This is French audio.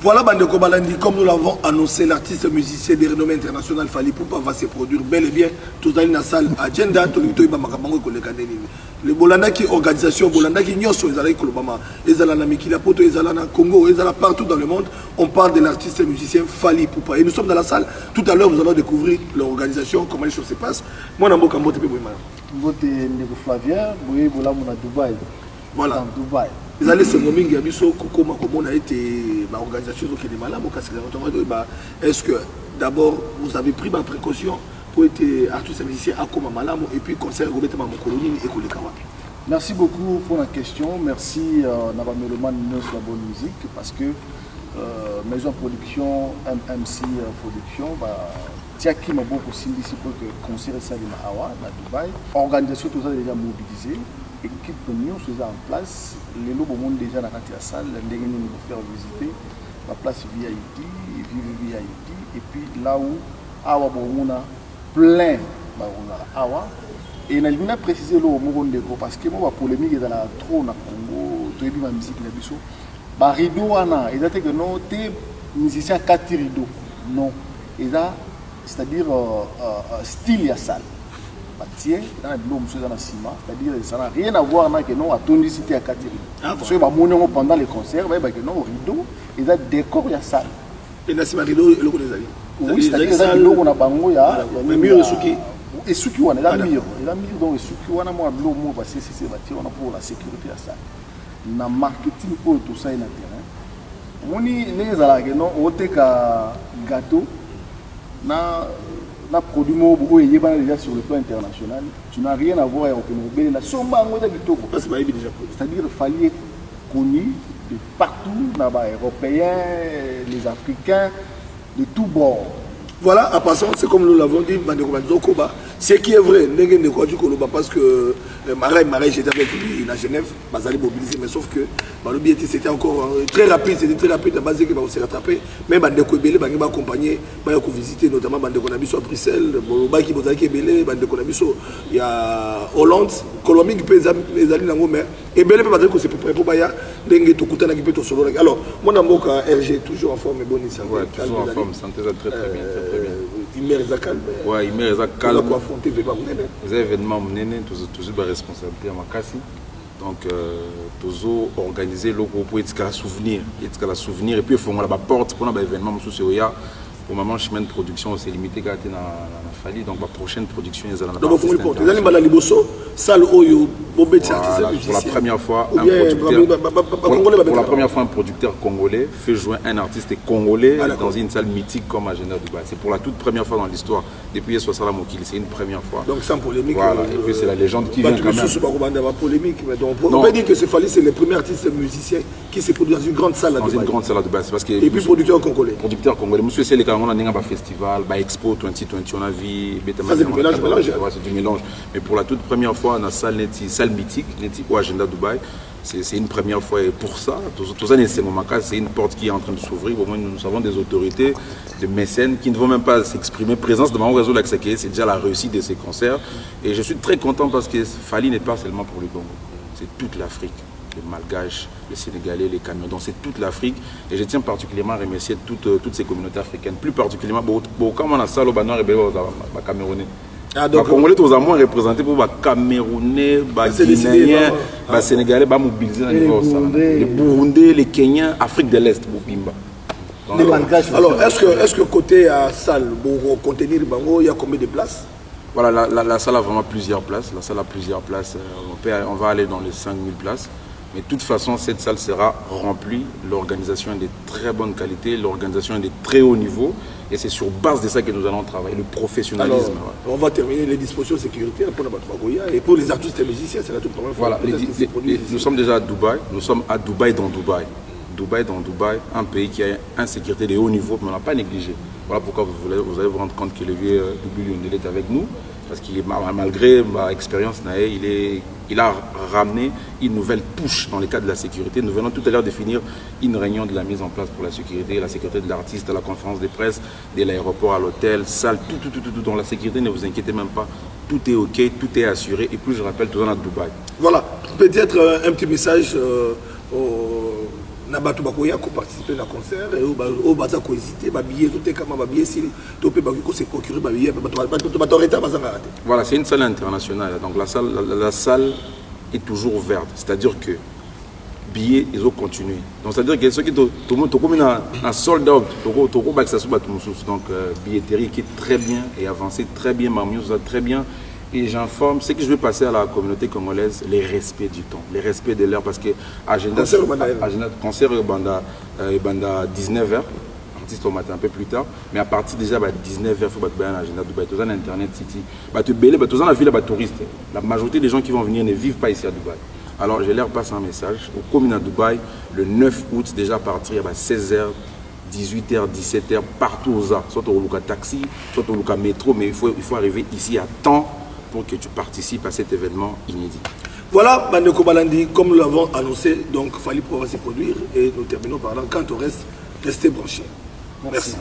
Voilà, Bandeko Balandi, comme nous l'avons annoncé, l'artiste musicien de renommée internationale Fally Ipupa va se produire bel et bien. Tout à l'heure, dans la salle Agenda, le Bolanda qui organisation, Bolanda qui nyoso, Ezala Kolobama, Ezala Namikila Poto, Ezala na Congo, Ezala partout dans le monde. On parle de l'artiste musicien Fally Ipupa. Et nous sommes dans la salle. Tout à l'heure, vous allez découvrir l'organisation, comment les choses se passent. Moi, je suis Mbote Pebouyma. Mbote Ndeko Flavien, Boye Bolamou na Dubaï. Voilà. Dans Dubaï. Ils allaient se nommer Gabiso, comment on a été l'organisation qui est malade. Est-ce que d'abord vous avez pris ma précaution pour être artiste musicien à Koma Malamo et puis concert Robert Mamokoloni et Kolekawa? Merci beaucoup pour la question. Merci Naba Meloman sur la bonne musique parce que Maison Production, MMC Production, Tiaki m'a beaucoup signé ici pour que le concert soit à Awa, à Dubaï. Organisation, tout ça déjà mobilisé. Équipe de nous sont en place. Les lobes monde déjà dans la salle. Les gens nous faire visiter la place VIP, et puis là où Awa on a plein Awa. Et on a précisé le mot parce que moi la polémique est dans la trop na Congo, tout ma musique na biso. Ba rideau ana, ils que non t'es musicien 4 rideaux. Non, c'est-à-dire style ya salle. C'est-à-dire ça n'a rien à voir avec non à tonicité à Catherine. Parce que pendant les concerts, il y a un rideau et un décor il y a salle. Et là c'est un rideau le des oui, c'est-à-dire que rideau on a bango ya mur suki et suki on a la mur donc suki on a moi l'eau moi parce que c'est bâti on a pour la sécurité à salle. Na marketing pour tout ça il y a terrain. On y les ala que non au ka gâteau na na produit déjà sur le plan international, tu n'as rien à voir avec le la somba c'est-à-dire qu'il fallait être connu de partout, les Européens, les Africains, de tous bords. Voilà, en passant, c'est comme nous l'avons dit, ce qui est vrai, parce que Marais, j'étais avec lui à Genève, Bazali mobilisé, mais sauf que c'était encore très rapide, la base qui va se rattraper. Mais Bandeko Ebele, Bandeko accompagné, Bandeko visiter, notamment Bandeko Nabiso à Bruxelles, Boloba qui Bozaki Ebele, Bandeko Nabiso, il y a Hollande, Colombie qui peut les aller dans le mer. Ebele peut dire que c'est prêt pour Baya, Dengue Tokutana qui peut te solo. Alors, mon amour RG, toujours en forme, bon, il ouais, toujours en forme, santé très bien. Ouais, il mérite calme. Les événements menés, toujours de responsabilité à Makassi. Donc, toujours organiser le groupe pour être souvenir, et puis il faut que la porte pour l'événement, au moment chemin de production, c'est limité quand il y a Fally, donc la prochaine production est dans la donc pour la première fois un producteur congolais fait jouer un artiste congolais dans une salle mythique comme Agenda Dubaï. C'est pour la toute première fois dans l'histoire depuis Sossala Mokili, c'est une première fois. Donc sans polémique. Voilà, et puis c'est la légende qui vient quand même. On peut dire que Fally c'est le premier artiste musicien qui s'est produit dans une grande salle à Dubaï. Dans une grande salle à Dubaï, c'est parce que et puis producteur congolais. Producteur congolais. Monsieur c'est les on a un festival, Expo 2020, on a vu c'est du mélange. Mais pour la toute première fois, on a salle mythique, au Agenda Dubaï. C'est une première fois et pour ça, tout ça c'est une porte qui est en train de s'ouvrir. Nous avons des autorités, des mécènes qui ne vont même pas s'exprimer. Présence de mon réseau Laxaké, c'est déjà la réussite de ces concerts. Et je suis très content parce que Fally n'est pas seulement pour le Congo, c'est toute l'Afrique. Les Malgaches, les Sénégalais, les Camerounais, c'est toute l'Afrique. Et je tiens particulièrement à remercier toutes ces communautés africaines, plus particulièrement, comme on a ça, le Banoir et les Camerounais. Les Congolais, tous les moins représentés pour les Camerounais, les Guinéens, les Sénégalais, les Burundais, les Kenyans, Afrique de l'Est, les Malgaches. Alors, est-ce que côté salle, pour contenir, il y a combien de places? Voilà, la salle a vraiment plusieurs places. La salle a plusieurs places. On va aller dans les 5000 places. Mais de toute façon, cette salle sera remplie. L'organisation est de très bonne qualité, l'organisation est de très haut niveau. Et c'est sur base de ça que nous allons travailler, le professionnalisme. Alors, on va terminer les dispositions sécuritaires pour la Batmagoya et pour les artistes et musiciens, c'est la toute première fois. Voilà, nous sommes déjà à Dubaï. Nous sommes à Dubaï dans Dubaï. Dubaï, un pays qui a une sécurité de haut niveau, mais on n'a pas négligé. Voilà pourquoi vous allez vous rendre compte que le vieux Double est avec nous. Parce qu'il malgré ma expérience, il a ramené une nouvelle touche dans le cadre de la sécurité. Nous venons tout à l'heure de finir une réunion de la mise en place pour la sécurité de l'artiste, à la conférence de presse, de l'aéroport à l'hôtel, salle, tout dans la sécurité, ne vous inquiétez même pas. Tout est ok, tout est assuré. Et puis je rappelle, tout dans à Dubaï. Voilà, peut-être un petit message na bato bakoya ko participer na concert et au baza ko hésiter ba billet tout est comme ba billet si to pe ba ko se procurer ba billet bato reta bazanga raté. Voilà, c'est une salle internationale, donc la salle est toujours ouverte, c'est-à-dire que billets ils ont continué. Donc c'est-à-dire que ceux qui tout le monde tout comme un sold out, tout comme ça donc billetterie qui est très bien et avancée très bien, Marmioz très bien. Et j'informe, ce que je veux passer à la communauté congolaise, les respects du temps, les respects de l'heure, parce que agenda concert banda 19h, artiste au matin un peu plus tard, mais à partir déjà de 19h, il faut battre un agenda Dubaï, tous en internet city, tous en la ville, touristes. La majorité des gens qui vont venir ne vivent pas ici à Dubaï. Alors je leur passe un message aux communes à Dubaï, le 9 août déjà à partir de 16h. 18h, 17h, partout aux arts, soit au Luka Taxi, soit au Luka Métro, mais il faut arriver ici à temps pour que tu participes à cet événement inédit. Voilà, Bandeko Balandi, comme nous l'avons annoncé, donc il fallait pouvoir se produire et nous terminons par là. Quant au reste, restez branchés. Merci.